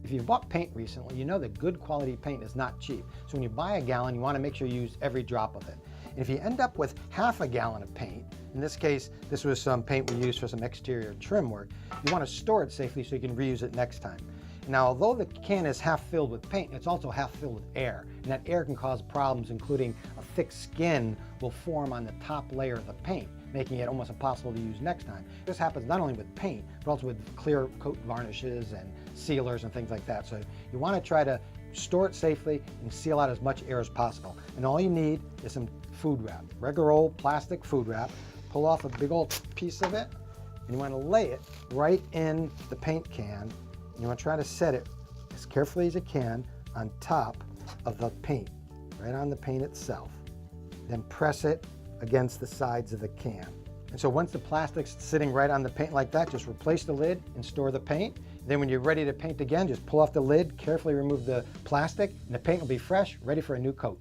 If you've bought paint recently, you know that good quality paint is not cheap. So when you buy a gallon, you want to make sure you use every drop of it. And if you end up with half a gallon of paint, in this case, this was some paint we used for some exterior trim work, you want to store it safely so you can reuse it next time. Now, although the can is half filled with paint, it's also half filled with air. And that air can cause problems, including a thick skin will form on the top layer of the paint, making it almost impossible to use next time. This happens not only with paint, but also with clear coat varnishes and sealers and things like that. So you want to try to store it safely and seal out as much air as possible. And all you need is some food wrap, regular old plastic food wrap. Pull off a big old piece of it, and you want to lay it right in the paint can. You want to try to set it as carefully as you can on top of the paint, right on the paint itself. Then press it against the sides of the can. And so once the plastic's sitting right on the paint like that, just replace the lid and store the paint. Then when you're ready to paint again, just pull off the lid, carefully remove the plastic, and the paint will be fresh, ready for a new coat.